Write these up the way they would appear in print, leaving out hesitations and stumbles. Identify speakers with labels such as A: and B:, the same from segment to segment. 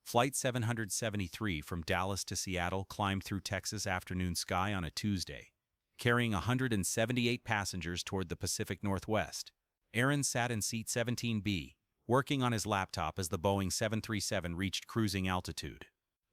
A: Flight 773 from Dallas to Seattle climbed through Texas afternoon sky on a Tuesday, carrying 178 passengers toward the Pacific Northwest. Aaron sat in seat 17B, working on his laptop as the Boeing 737 reached cruising altitude.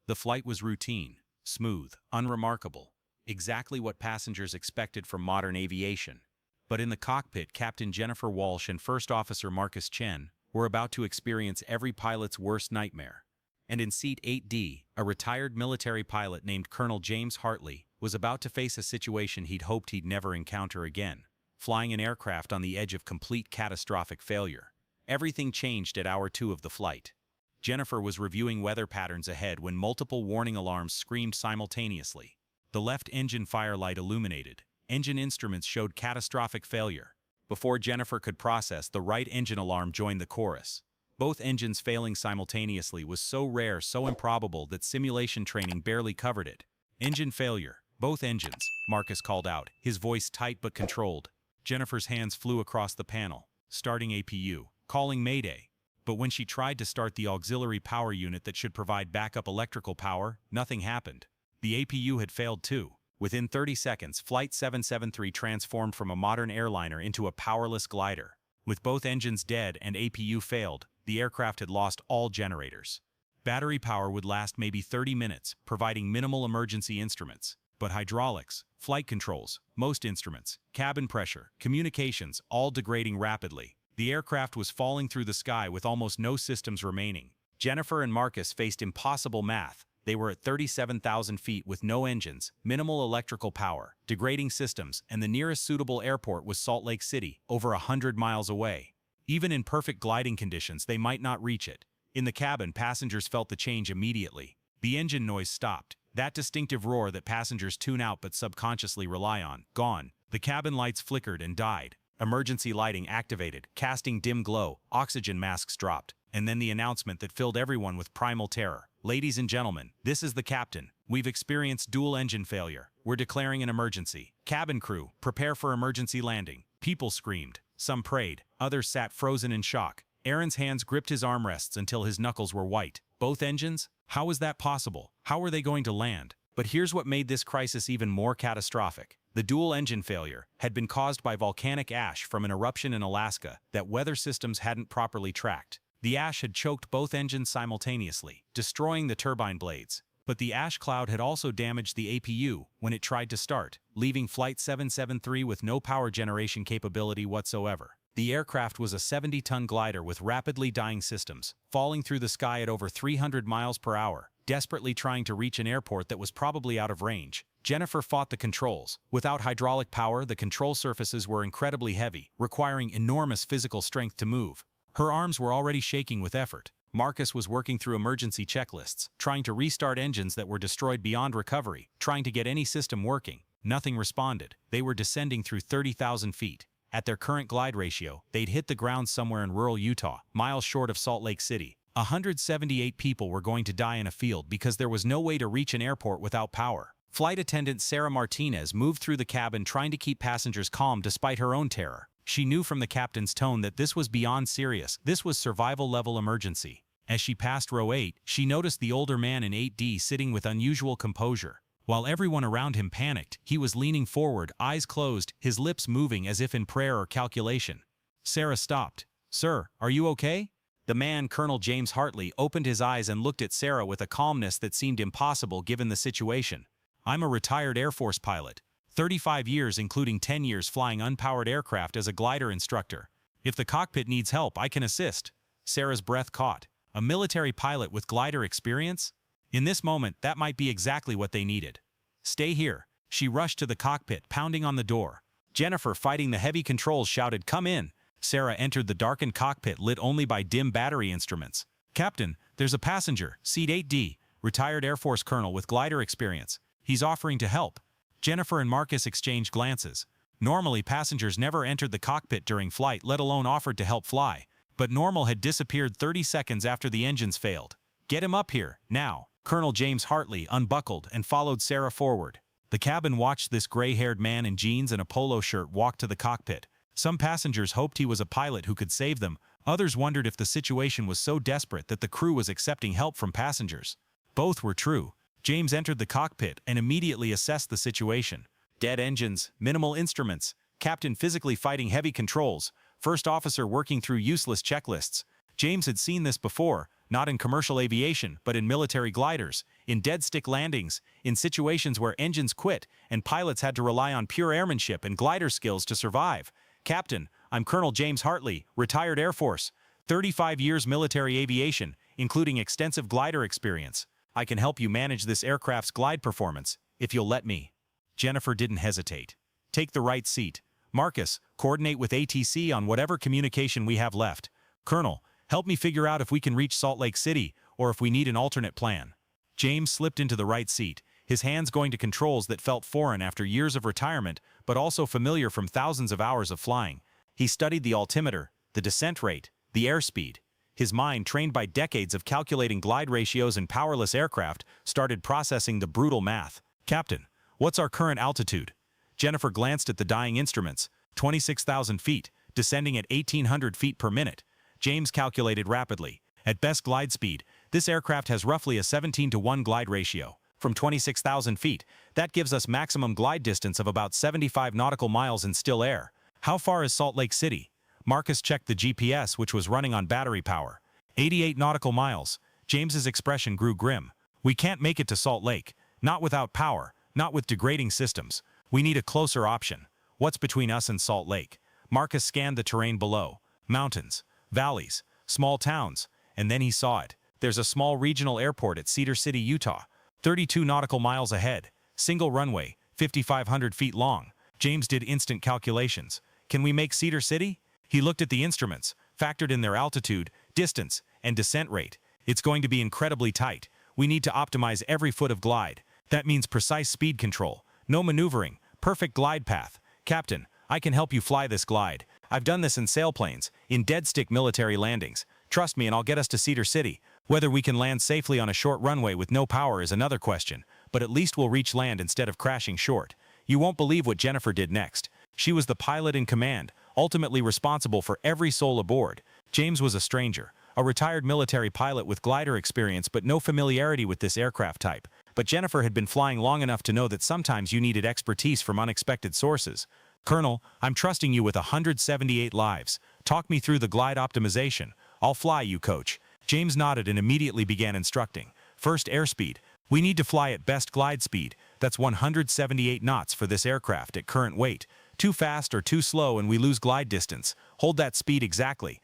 A: The flight was routine, smooth, unremarkable, exactly what passengers expected from modern aviation. But in the cockpit, Captain Jennifer Walsh and First Officer Marcus Chen were about to experience every pilot's worst nightmare. And in seat 8D, a retired military pilot named Colonel James Hartley was about to face a situation he'd hoped he'd never encounter again, flying an aircraft on the edge of complete catastrophic failure. Everything changed at hour 2 of the flight. Jennifer was reviewing weather patterns ahead when multiple warning alarms screamed simultaneously. The left engine fire light illuminated. Engine instruments showed catastrophic failure. Before Jennifer could process, the right engine alarm joined the chorus. Both engines failing simultaneously was so rare, so improbable that simulation training barely covered it. Engine failure. Both engines, Marcus called out, his voice tight but controlled. Jennifer's hands flew across the panel, starting APU, calling Mayday. But when she tried to start the auxiliary power unit that should provide backup electrical power, nothing happened. The APU had failed too. Within 30 seconds, Flight 773 transformed from a modern airliner into a powerless glider. With both engines dead and APU failed, the aircraft had lost all generators. Battery power would last maybe 30 minutes, providing minimal emergency instruments. But hydraulics, flight controls, most instruments, cabin pressure, communications, all degrading rapidly. The aircraft was falling through the sky with almost no systems remaining. Jennifer and Marcus faced impossible math. They were at 37,000 feet with no engines, minimal electrical power, degrading systems, and the nearest suitable airport was Salt Lake City, over 100 miles away. Even in perfect gliding conditions, they might not reach it. In the cabin, passengers felt the change immediately. The engine noise stopped. That distinctive roar that passengers tune out but subconsciously rely on, gone. The cabin lights flickered and died. Emergency lighting activated, casting dim glow. Oxygen masks dropped. And then the announcement that filled everyone with primal terror. Ladies and gentlemen, this is the captain. We've experienced dual engine failure. We're declaring an emergency. Cabin crew, prepare for emergency landing. People screamed. Some prayed. Others sat frozen in shock. Aaron's hands gripped his armrests until his knuckles were white. Both engines? How was that possible? How were they going to land? But here's what made this crisis even more catastrophic. The dual engine failure had been caused by volcanic ash from an eruption in Alaska that weather systems hadn't properly tracked. The ash had choked both engines simultaneously, destroying the turbine blades. But the ash cloud had also damaged the APU when it tried to start, leaving Flight 773 with no power generation capability whatsoever. The aircraft was a 70-ton glider with rapidly dying systems, falling through the sky at over 300 miles per hour, desperately trying to reach an airport that was probably out of range. Jennifer fought the controls. Without hydraulic power, the control surfaces were incredibly heavy, requiring enormous physical strength to move. Her arms were already shaking with effort. Marcus was working through emergency checklists, trying to restart engines that were destroyed beyond recovery, trying to get any system working. Nothing responded. They were descending through 30,000 feet. At their current glide ratio, they'd hit the ground somewhere in rural Utah, miles short of Salt Lake City. 178 people were going to die in a field because there was no way to reach an airport without power. Flight attendant Sarah Martinez moved through the cabin trying to keep passengers calm despite her own terror. She knew from the captain's tone that this was beyond serious. This was survival-level emergency. As she passed row 8, she noticed the older man in 8D sitting with unusual composure. While everyone around him panicked, he was leaning forward, eyes closed, his lips moving as if in prayer or calculation. Sarah stopped. "Sir, are you okay?" The man, Colonel James Hartley, opened his eyes and looked at Sarah with a calmness that seemed impossible given the situation. "I'm a retired Air Force pilot. 35 years including 10 years flying unpowered aircraft as a glider instructor. If the cockpit needs help, I can assist." Sarah's breath caught. A military pilot with glider experience? In this moment, that might be exactly what they needed. "Stay here." She rushed to the cockpit, pounding on the door. Jennifer, fighting the heavy controls, shouted, "Come in." Sarah entered the darkened cockpit lit only by dim battery instruments. "Captain, there's a passenger, seat 8D, retired Air Force colonel with glider experience. He's offering to help." Jennifer and Marcus exchanged glances. Normally, passengers never entered the cockpit during flight, let alone offered to help fly. But Normal had disappeared 30 seconds after the engines failed. "Get him up here, now." Colonel James Hartley unbuckled and followed Sarah forward. The cabin watched this gray-haired man in jeans and a polo shirt walk to the cockpit. Some passengers hoped he was a pilot who could save them. Others wondered if the situation was so desperate that the crew was accepting help from passengers. Both were true. James entered the cockpit and immediately assessed the situation. Dead engines, minimal instruments, captain physically fighting heavy controls, first officer working through useless checklists. James had seen this before, not in commercial aviation, but in military gliders, in dead-stick landings, in situations where engines quit and pilots had to rely on pure airmanship and glider skills to survive. Captain, I'm Colonel James Hartley, retired Air Force, 35 years military aviation, including extensive glider experience. I can help you manage this aircraft's glide performance, if you'll let me. Jennifer didn't hesitate. Take the right seat. Marcus, coordinate with ATC on whatever communication we have left. Colonel, help me figure out if we can reach Salt Lake City or if we need an alternate plan. James slipped into the right seat, his hands going to controls that felt foreign after years of retirement, but also familiar from thousands of hours of flying. He studied the altimeter, the descent rate, the airspeed. His mind, trained by decades of calculating glide ratios in powerless aircraft, started processing the brutal math. Captain, what's our current altitude? Jennifer glanced at the dying instruments. 26,000 feet, descending at 1,800 feet per minute. James calculated rapidly. At best glide speed, this aircraft has roughly a 17-to-1 glide ratio. From 26,000 feet, that gives us maximum glide distance of about 75 nautical miles in still air. How far is Salt Lake City? Marcus checked the GPS, which was running on battery power. 88 nautical miles. James's expression grew grim. We can't make it to Salt Lake. Not without power, not with degrading systems. We need a closer option. What's between us and Salt Lake? Marcus scanned the terrain below. Mountains, valleys, small towns, and then he saw it. There's a small regional airport at Cedar City, Utah. 32 nautical miles ahead. Single runway, 5,500 feet long. James did instant calculations. Can we make Cedar City? He looked at the instruments, factored in their altitude, distance, and descent rate. It's going to be incredibly tight. We need to optimize every foot of glide. That means precise speed control. No maneuvering. Perfect glide path. Captain, I can help you fly this glide. I've done this in sailplanes, in dead-stick military landings. Trust me and I'll get us to Cedar City. Whether we can land safely on a short runway with no power is another question, but at least we'll reach land instead of crashing short. You won't believe what Jennifer did next. She was the pilot in command, ultimately responsible for every soul aboard. James was a stranger, a retired military pilot with glider experience but no familiarity with this aircraft type. But Jennifer had been flying long enough to know that sometimes you needed expertise from unexpected sources. Colonel, I'm trusting you with 178 lives. Talk me through the glide optimization. I'll fly you, coach. James nodded and immediately began instructing. First, airspeed. We need to fly at best glide speed. That's 178 knots for this aircraft at current weight. Too fast or too slow and we lose glide distance. Hold that speed exactly.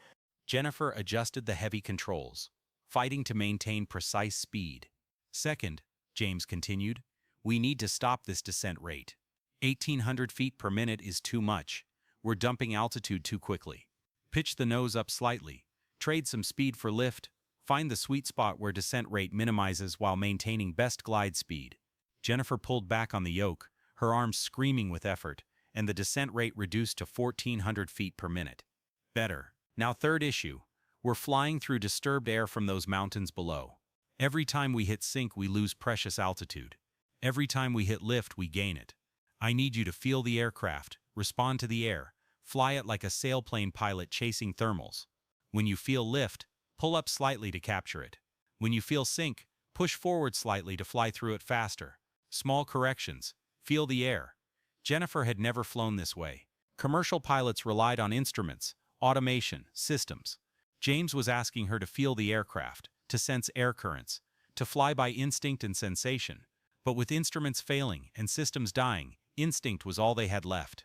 A: Jennifer adjusted the heavy controls, fighting to maintain precise speed. Second, James continued, we need to stop this descent rate. 1,800 feet per minute is too much. We're dumping altitude too quickly. Pitch the nose up slightly. Trade some speed for lift. Find the sweet spot where descent rate minimizes while maintaining best glide speed. Jennifer pulled back on the yoke, her arms screaming with effort, and the descent rate reduced to 1,400 feet per minute. Better. Now third issue. We're flying through disturbed air from those mountains below. Every time we hit sync, we lose precious altitude. Every time we hit lift, we gain it. I need you to feel the aircraft, respond to the air, fly it like a sailplane pilot chasing thermals. When you feel lift, pull up slightly to capture it. When you feel sync, push forward slightly to fly through it faster. Small corrections. Feel the air. Jennifer had never flown this way. Commercial pilots relied on instruments, automation, systems. James was asking her to feel the aircraft, to sense air currents, to fly by instinct and sensation. But with instruments failing and systems dying, instinct was all they had left.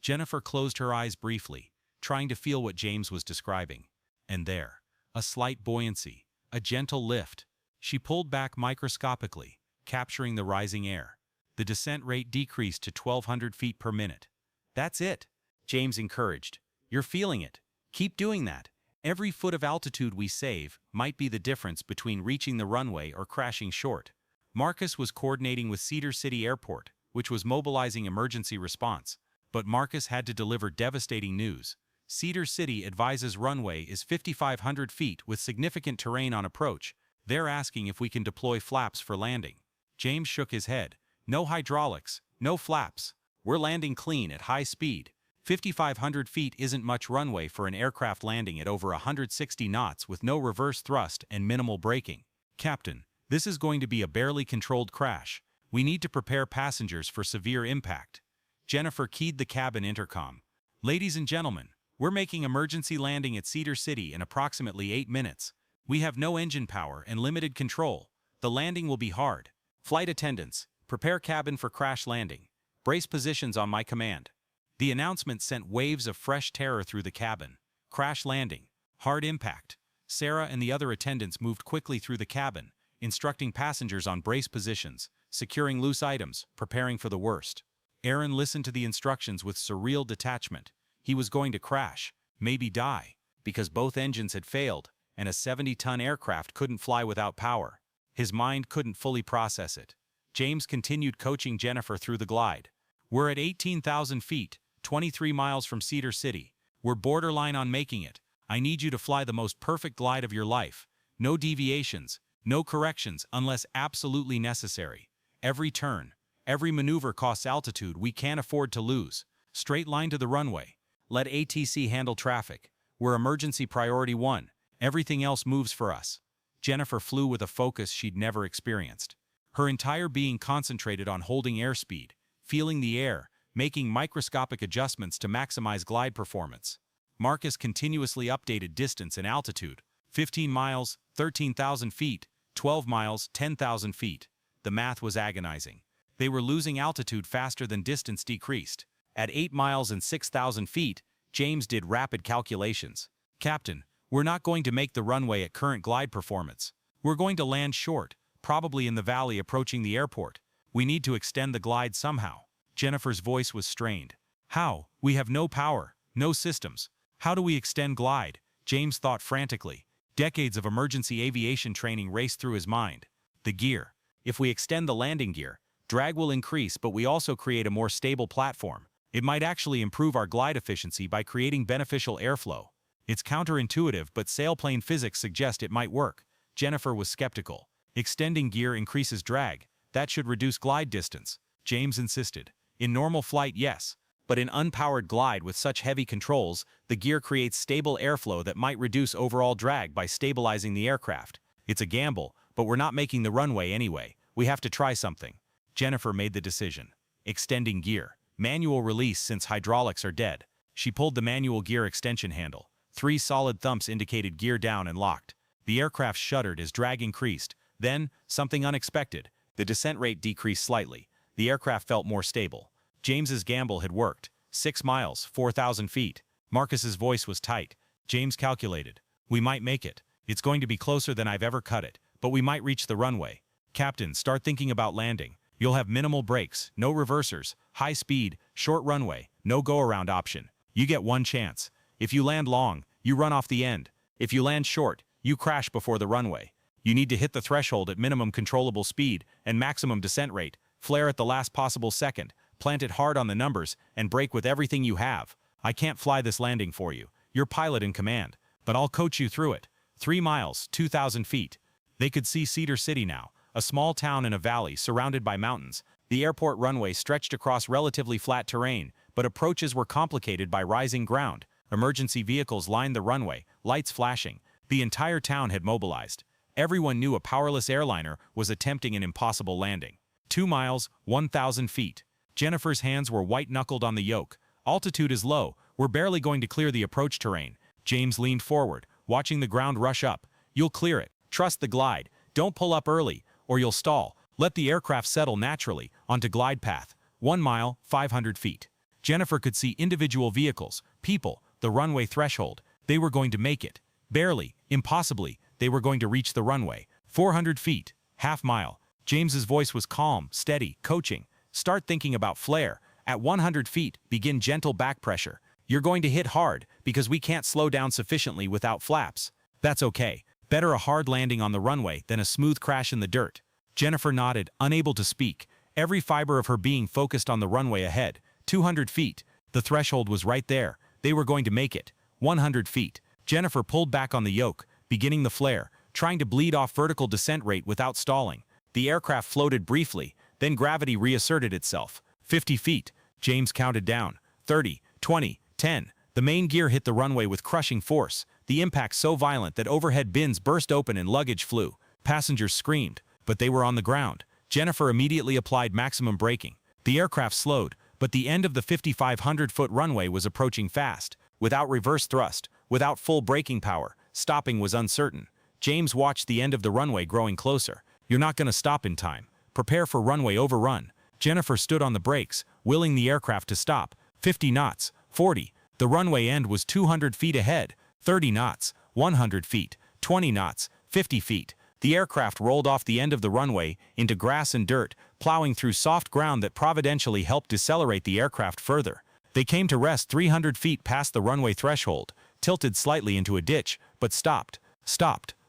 A: Jennifer closed her eyes briefly, trying to feel what James was describing. And there, a slight buoyancy, a gentle lift. She pulled back microscopically, capturing the rising air. The descent rate decreased to 1,200 feet per minute. That's it, James encouraged. You're feeling it. Keep doing that. Every foot of altitude we save might be the difference between reaching the runway or crashing short. Marcus was coordinating with Cedar City Airport, which was mobilizing emergency response. But Marcus had to deliver devastating news. Cedar City advises runway is 5,500 feet with significant terrain on approach. They're asking if we can deploy flaps for landing. James shook his head. No hydraulics, no flaps. We're landing clean at high speed. 5,500 feet isn't much runway for an aircraft landing at over 160 knots with no reverse thrust and minimal braking. Captain, this is going to be a barely controlled crash. We need to prepare passengers for severe impact. Jennifer keyed the cabin intercom. Ladies and gentlemen, we're making emergency landing at Cedar City in approximately 8 minutes. We have no engine power and limited control. The landing will be hard. Flight attendants, prepare cabin for crash landing. Brace positions on my command. The announcement sent waves of fresh terror through the cabin. Crash landing. Hard impact. Sarah and the other attendants moved quickly through the cabin, instructing passengers on brace positions, securing loose items, preparing for the worst. Aaron listened to the instructions with surreal detachment. He was going to crash, maybe die, because both engines had failed, and a 70-ton aircraft couldn't fly without power. His mind couldn't fully process it. James continued coaching Jennifer through the glide. We're at 18,000 feet, 23 miles from Cedar City. We're borderline on making it. I need you to fly the most perfect glide of your life. No deviations, no corrections unless absolutely necessary. Every turn, every maneuver costs altitude we can't afford to lose. Straight line to the runway. Let ATC handle traffic. We're emergency priority 1. Everything else moves for us. Jennifer flew with a focus she'd never experienced. Her entire being concentrated on holding airspeed, feeling the air, making microscopic adjustments to maximize glide performance. Marcus continuously updated distance and altitude. 15 miles, 13,000 feet, 12 miles, 10,000 feet. The math was agonizing. They were losing altitude faster than distance decreased. At 8 miles and 6,000 feet, James did rapid calculations. Captain, we're not going to make the runway at current glide performance. We're going to land short, probably in the valley approaching the airport. We need to extend the glide somehow. Jennifer's voice was strained. How? We have no power, no systems. How do we extend glide? James thought frantically. Decades of emergency aviation training raced through his mind. The gear. If we extend the landing gear, drag will increase, but we also create a more stable platform. It might actually improve our glide efficiency by creating beneficial airflow. It's counterintuitive, but sailplane physics suggest it might work. Jennifer was skeptical. Extending gear increases drag. That should reduce glide distance. James insisted. In normal flight, yes. But in unpowered glide with such heavy controls, the gear creates stable airflow that might reduce overall drag by stabilizing the aircraft. It's a gamble, but we're not making the runway anyway. We have to try something. Jennifer made the decision. Extending gear. Manual release since hydraulics are dead. She pulled the manual gear extension handle. 3 solid thumps indicated gear down and locked. The aircraft shuddered as drag increased. Then, something unexpected. The descent rate decreased slightly. The aircraft felt more stable. James's gamble had worked. 6 miles, 4,000 feet. Marcus's voice was tight. James calculated. We might make it. It's going to be closer than I've ever cut it, but we might reach the runway. Captain, start thinking about landing. You'll have minimal brakes, no reversers, high speed, short runway, no go-around option. You get one chance. If you land long, you run off the end. If you land short, you crash before the runway. You need to hit the threshold at minimum controllable speed and maximum descent rate, flare at the last possible second, plant it hard on the numbers, and brake with everything you have. I can't fly this landing for you. You're pilot in command, but I'll coach you through it. 3 miles, 2,000 feet. They could see Cedar City now, a small town in a valley surrounded by mountains. The airport runway stretched across relatively flat terrain, but approaches were complicated by rising ground. Emergency vehicles lined the runway, lights flashing. The entire town had mobilized. Everyone knew a powerless airliner was attempting an impossible landing. 2 miles, 1,000 feet. Jennifer's hands were white-knuckled on the yoke. Altitude is low. We're barely going to clear the approach terrain. James leaned forward, watching the ground rush up. You'll clear it. Trust the glide. Don't pull up early, or you'll stall. Let the aircraft settle naturally onto glide path. 1 mile, 500 feet. Jennifer could see individual vehicles, people, the runway threshold. They were going to make it. Barely, impossibly, they were going to reach the runway. 400 feet, half mile. James's voice was calm, steady, coaching. Start thinking about flare. At 100 feet, begin gentle back pressure. You're going to hit hard because we can't slow down sufficiently without flaps. That's okay. Better a hard landing on the runway than a smooth crash in the dirt. Jennifer nodded, unable to speak. Every fiber of her being focused on the runway ahead. 200 feet. The threshold was right there. They were going to make it. 100 feet. Jennifer pulled back on the yoke, beginning the flare, trying to bleed off vertical descent rate without stalling. The aircraft floated briefly, then gravity reasserted itself. 50 feet. James counted down. 30, 2010. The main gear hit the runway with crushing force, the impact so violent that overhead bins burst open and luggage flew. Passengers screamed, but they were on the ground. Jennifer immediately applied maximum braking. The aircraft slowed, but the end of the 5,500-foot runway was approaching fast. Without reverse thrust, without full braking power, stopping was uncertain. James watched the end of the runway growing closer. You're not going to stop in time. Prepare for runway overrun. Jennifer stood on the brakes, willing the aircraft to stop. 50 knots, 40. The runway end was 200 feet ahead. 30 knots, 100 feet, 20 knots, 50 feet. The aircraft rolled off the end of the runway into grass and dirt, plowing through soft ground that providentially helped decelerate the aircraft further. They came to rest 300 feet past the runway threshold, tilted slightly into a ditch, but stopped,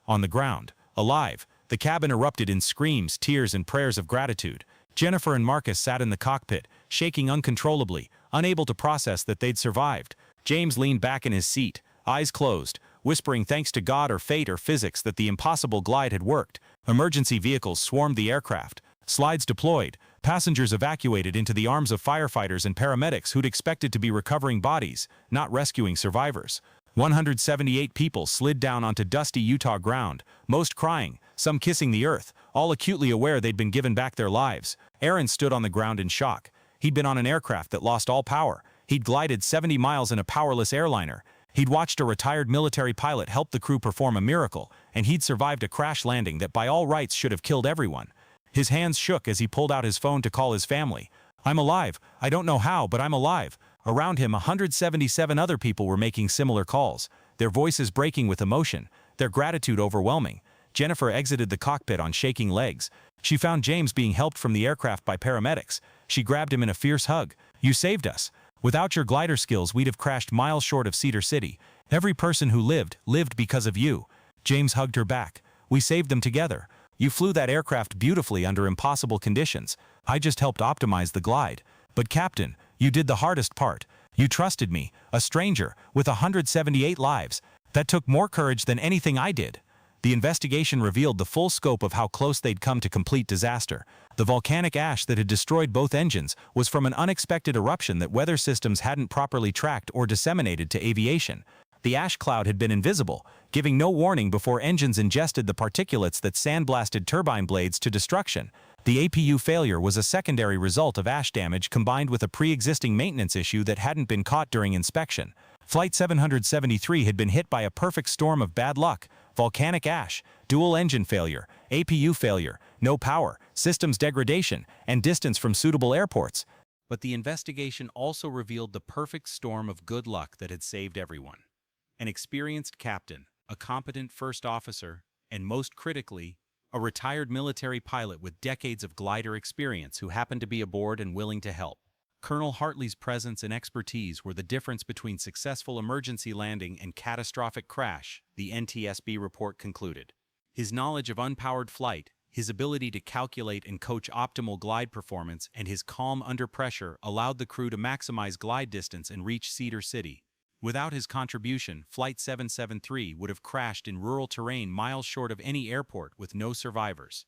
A: on the ground, alive. The cabin erupted in screams, tears, and prayers of gratitude. Jennifer and Marcus sat in the cockpit, shaking uncontrollably, unable to process that they'd survived. James leaned back in his seat, eyes closed, whispering thanks to God or fate or physics that the impossible glide had worked. Emergency vehicles swarmed the aircraft, slides deployed, passengers evacuated into the arms of firefighters and paramedics who'd expected to be recovering bodies, not rescuing survivors. 178 people slid down onto dusty Utah ground, most crying, some kissing the earth, all acutely aware they'd been given back their lives. Aaron stood on the ground in shock. He'd been on an aircraft that lost all power. He'd glided 70 miles in a powerless airliner. He'd watched a retired military pilot help the crew perform a miracle, and he'd survived a crash landing that by all rights should have killed everyone. His hands shook as he pulled out his phone to call his family. "I'm alive. I don't know how, but I'm alive." Around him, 177 other people were making similar calls, their voices breaking with emotion, their gratitude overwhelming. Jennifer exited the cockpit on shaking legs. She found James being helped from the aircraft by paramedics. She grabbed him in a fierce hug. "You saved us. Without your glider skills, we'd have crashed miles short of Cedar City. Every person who lived because of you." James hugged her back. "We saved them together. You flew that aircraft beautifully under impossible conditions. I just helped optimize the glide. But Captain, you did the hardest part. You trusted me, a stranger, with 178 lives. That took more courage than anything I did." The investigation revealed the full scope of how close they'd come to complete disaster. The volcanic ash that had destroyed both engines was from an unexpected eruption that weather systems hadn't properly tracked or disseminated to aviation. The ash cloud had been invisible, giving no warning before engines ingested the particulates that sandblasted turbine blades to destruction. The APU failure was a secondary result of ash damage combined with a pre-existing maintenance issue that hadn't been caught during inspection. Flight 773 had been hit by a perfect storm of bad luck: volcanic ash, dual engine failure, APU failure, no power, systems degradation, and distance from suitable airports. But the investigation also revealed the perfect storm of good luck that had saved everyone. An experienced captain, a competent first officer, and most critically, a retired military pilot with decades of glider experience who happened to be aboard and willing to help. Colonel Hartley's presence and expertise were the difference between successful emergency landing and catastrophic crash, the NTSB report concluded. His knowledge of unpowered flight, his ability to calculate and coach optimal glide performance, and his calm under pressure allowed the crew to maximize glide distance and reach Cedar City. Without his contribution, Flight 773 would have crashed in rural terrain miles short of any airport with no survivors.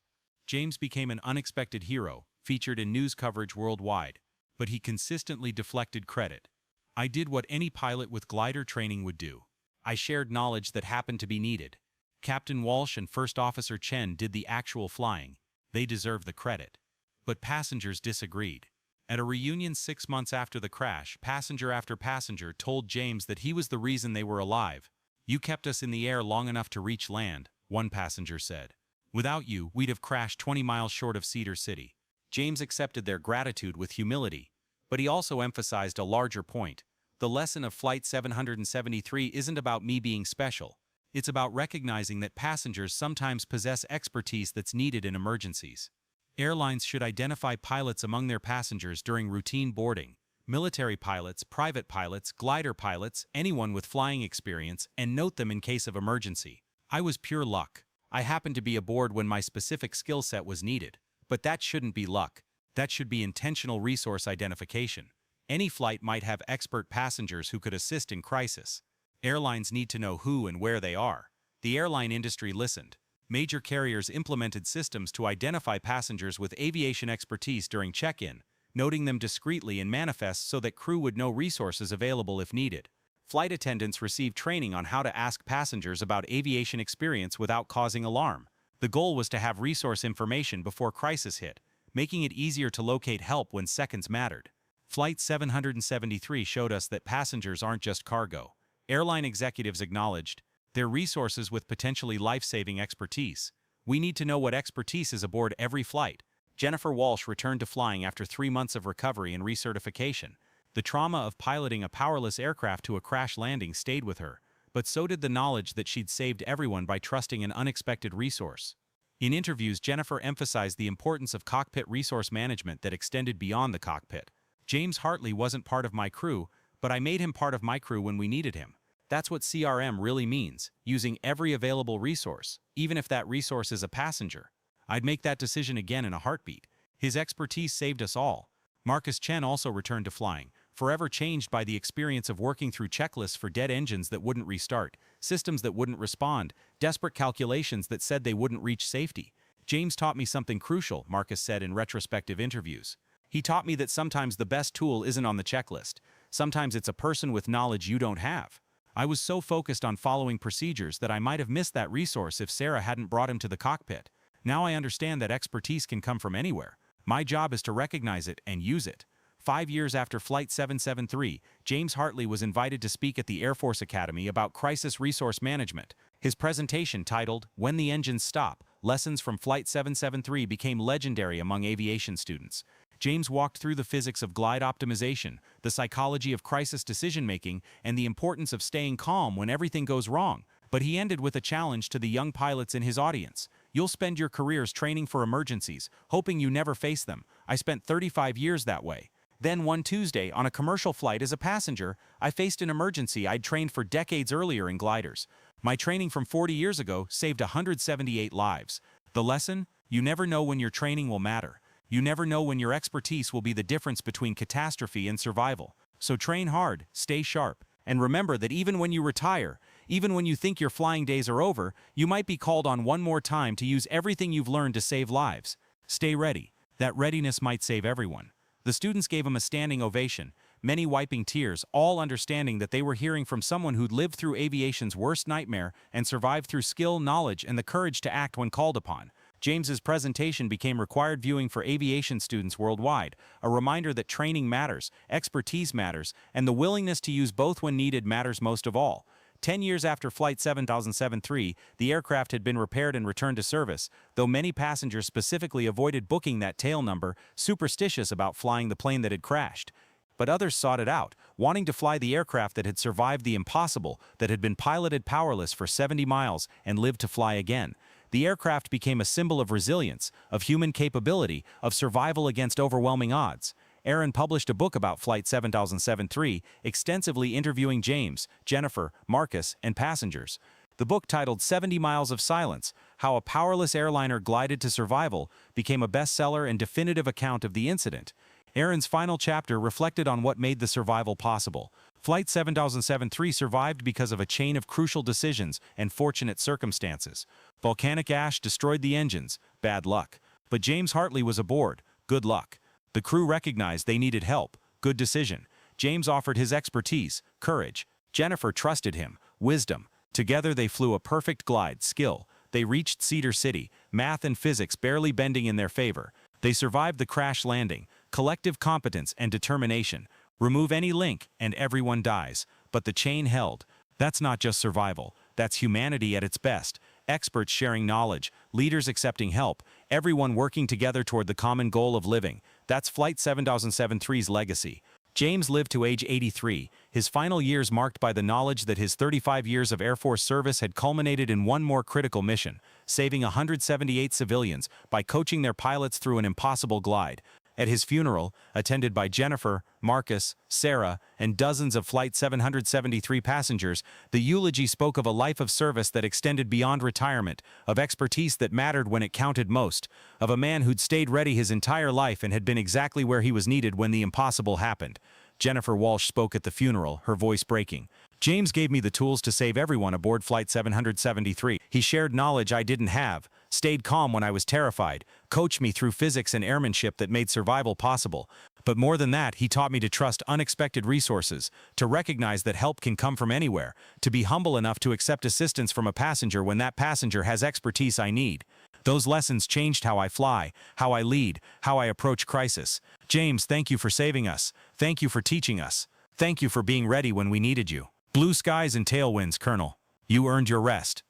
A: James became an unexpected hero, featured in news coverage worldwide, but he consistently deflected credit. "I did what any pilot with glider training would do. I shared knowledge that happened to be needed. Captain Walsh and First Officer Chen did the actual flying. They deserve the credit." But passengers disagreed. At a reunion 6 months after the crash, passenger after passenger told James that he was the reason they were alive. "You kept us in the air long enough to reach land," one passenger said. "Without you, we'd have crashed 20 miles short of Cedar City." James accepted their gratitude with humility, but he also emphasized a larger point. The lesson of Flight 773 isn't about me being special. It's about recognizing that passengers sometimes possess expertise that's needed in emergencies. Airlines should identify pilots among their passengers during routine boarding: military pilots, private pilots, glider pilots, anyone with flying experience, and note them in case of emergency. "I was pure luck. I happened to be aboard when my specific skill set was needed." But that shouldn't be luck. That should be intentional resource identification. Any flight might have expert passengers who could assist in crisis. Airlines need to know who and where they are. The airline industry listened. Major carriers implemented systems to identify passengers with aviation expertise during check-in. noting them discreetly in manifests so that crew would know resources available if needed. Flight attendants received training on how to ask passengers about aviation experience without causing alarm. The goal was to have resource information before crisis hit, making it easier to locate help when seconds mattered. Flight 773 showed us that passengers aren't just cargo. Airline executives acknowledged they're resources with potentially life-saving expertise. We need to know what expertise is aboard every flight. Jennifer Walsh returned to flying after 3 months of recovery and recertification. The trauma of piloting a powerless aircraft to a crash landing stayed with her, but so did the knowledge that she'd saved everyone by trusting an unexpected resource. In interviews, Jennifer emphasized the importance of cockpit resource management that extended beyond the cockpit. James Hartley wasn't part of my crew, but I made him part of my crew when we needed him. That's what CRM really means, using every available resource, even if that resource is a passenger. I'd make that decision again in a heartbeat. His expertise saved us all. Marcus Chen also returned to flying, forever changed by the experience of working through checklists for dead engines that wouldn't restart, systems that wouldn't respond, desperate calculations that said they wouldn't reach safety. James taught me something crucial, Marcus said in retrospective interviews. He taught me that sometimes the best tool isn't on the checklist. Sometimes it's a person with knowledge you don't have. I was so focused on following procedures that I might have missed that resource if Sarah hadn't brought him to the cockpit. Now I understand that expertise can come from anywhere. My job is to recognize it and use it. 5 years after Flight 773, James Hartley was invited to speak at the Air Force Academy about crisis resource management. His presentation, titled "When the Engines Stop: Lessons from Flight 773," became legendary among aviation students. James walked through the physics of glide optimization, the psychology of crisis decision-making, and the importance of staying calm when everything goes wrong. But he ended with a challenge to the young pilots in his audience. You'll spend your careers training for emergencies, hoping you never face them. I spent 35 years that way. Then one Tuesday, on a commercial flight as a passenger, I faced an emergency I'd trained for decades earlier in gliders. My training from 40 years ago saved 178 lives. The lesson? You never know when your training will matter. You never know when your expertise will be the difference between catastrophe and survival. So train hard, stay sharp, and remember that even when you retire, even when you think your flying days are over, you might be called on one more time to use everything you've learned to save lives. Stay ready. That readiness might save everyone. The students gave him a standing ovation, many wiping tears, all understanding that they were hearing from someone who'd lived through aviation's worst nightmare and survived through skill, knowledge, and the courage to act when called upon. James's presentation became required viewing for aviation students worldwide, a reminder that training matters, expertise matters, and the willingness to use both when needed matters most of all. 10 years after Flight 7073, the aircraft had been repaired and returned to service, though many passengers specifically avoided booking that tail number, superstitious about flying the plane that had crashed. But others sought it out, wanting to fly the aircraft that had survived the impossible, that had been piloted powerless for 70 miles and lived to fly again. The aircraft became a symbol of resilience, of human capability, of survival against overwhelming odds. Aaron published a book about Flight 7073, extensively interviewing James, Jennifer, Marcus, and passengers. The book, titled 70 Miles of Silence: How a Powerless Airliner Glided to Survival, became a bestseller and definitive account of the incident. Aaron's final chapter reflected on what made the survival possible. Flight 7073 survived because of a chain of crucial decisions and fortunate circumstances. Volcanic ash destroyed the engines, bad luck. But James Hartley was aboard, good luck. The crew recognized they needed help, good decision. James offered his expertise, courage. Jennifer trusted him, wisdom. Together they flew a perfect glide, skill. They reached Cedar City, math and physics barely bending in their favor. They survived the crash landing, collective competence and determination. Remove any link and everyone dies. But the chain held. That's not just survival, that's humanity at its best. Experts sharing knowledge, leaders accepting help, everyone working together toward the common goal of living. That's Flight 7073's legacy. James lived to age 83, his final years marked by the knowledge that his 35 years of Air Force service had culminated in one more critical mission: saving 178 civilians by coaching their pilots through an impossible glide. At his funeral, attended by Jennifer, Marcus, Sarah, and dozens of Flight 773 passengers, the eulogy spoke of a life of service that extended beyond retirement, of expertise that mattered when it counted most, of a man who'd stayed ready his entire life and had been exactly where he was needed when the impossible happened. Jennifer Walsh spoke at the funeral, her voice breaking. James gave me the tools to save everyone aboard Flight 773. He shared knowledge I didn't have, stayed calm when I was terrified, coached me through physics and airmanship that made survival possible. But more than that, he taught me to trust unexpected resources, to recognize that help can come from anywhere, to be humble enough to accept assistance from a passenger when that passenger has expertise I need. Those lessons changed how I fly, how I lead, how I approach crisis. James, thank you for saving us. Thank you for teaching us. Thank you for being ready when we needed you. Blue skies and tailwinds, Colonel. You earned your rest.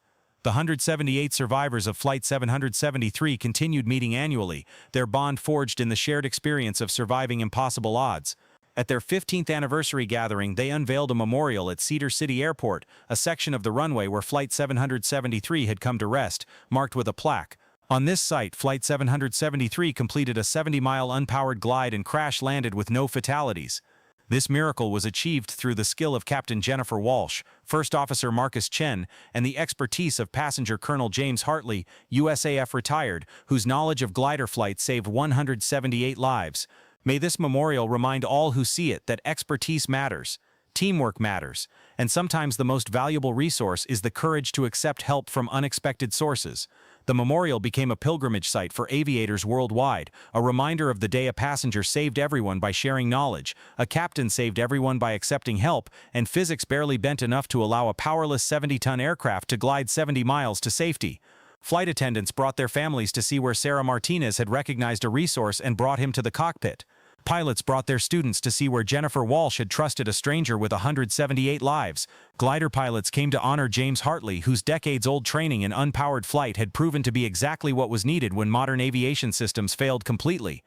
A: The 178 survivors of Flight 773 continued meeting annually, their bond forged in the shared experience of surviving impossible odds. At their 15th anniversary gathering, they unveiled a memorial at Cedar City Airport, a section of the runway where Flight 773 had come to rest, marked with a plaque. On this site, Flight 773 completed a 70-mile unpowered glide and crash-landed with no fatalities. This miracle was achieved through the skill of Captain Jennifer Walsh, First Officer Marcus Chen, and the expertise of Passenger Colonel James Hartley, USAF retired, whose knowledge of glider flight saved 178 lives. May this memorial remind all who see it that expertise matters, teamwork matters, and sometimes the most valuable resource is the courage to accept help from unexpected sources. The memorial became a pilgrimage site for aviators worldwide, a reminder of the day a passenger saved everyone by sharing knowledge, a captain saved everyone by accepting help, and physics barely bent enough to allow a powerless 70-ton aircraft to glide 70 miles to safety. Flight attendants brought their families to see where Sarah Martinez had recognized a resource and brought him to the cockpit. Pilots brought their students to see where Jennifer Walsh had trusted a stranger with 178 lives. Glider pilots came to honor James Hartley, whose decades-old training in unpowered flight had proven to be exactly what was needed when modern aviation systems failed completely.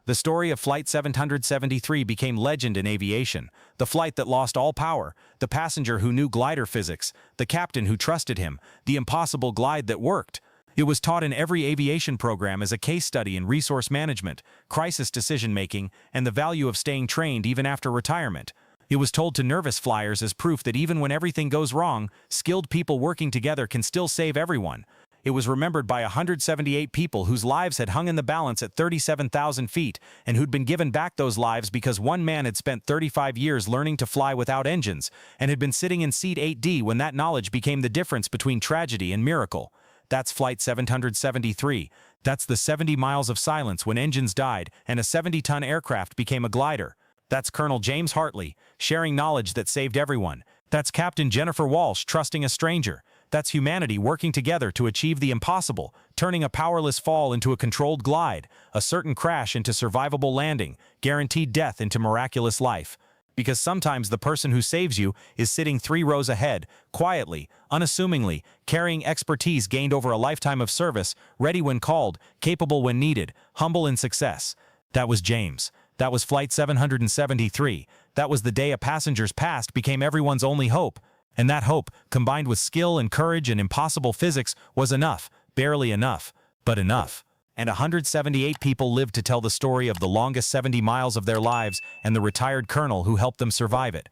A: The story of Flight 773 became legend in aviation. The flight that lost all power, the passenger who knew glider physics, the captain who trusted him, the impossible glide that worked. It was taught in every aviation program as a case study in resource management, crisis decision-making, and the value of staying trained even after retirement. It was told to nervous flyers as proof that even when everything goes wrong, skilled people working together can still save everyone. It was remembered by 178 people whose lives had hung in the balance at 37,000 feet, and who'd been given back those lives because one man had spent 35 years learning to fly without engines, and had been sitting in seat 8D when that knowledge became the difference between tragedy and miracle. That's Flight 773. That's the 70 miles of silence when engines died and a 70-ton aircraft became a glider. That's Colonel James Hartley, sharing knowledge that saved everyone. That's Captain Jennifer Walsh trusting a stranger. That's humanity working together to achieve the impossible, turning a powerless fall into a controlled glide, a certain crash into survivable landing, guaranteed death into miraculous life. Because sometimes the person who saves you is sitting 3 rows ahead, quietly, unassumingly, carrying expertise gained over a lifetime of service, ready when called, capable when needed, humble in success. That was James. That was Flight 773. That was the day a passenger's past became everyone's only hope. And that hope, combined with skill and courage and impossible physics, was enough, barely enough, but enough. And 178 people lived to tell the story of the longest 70 miles of their lives and the retired colonel who helped them survive it.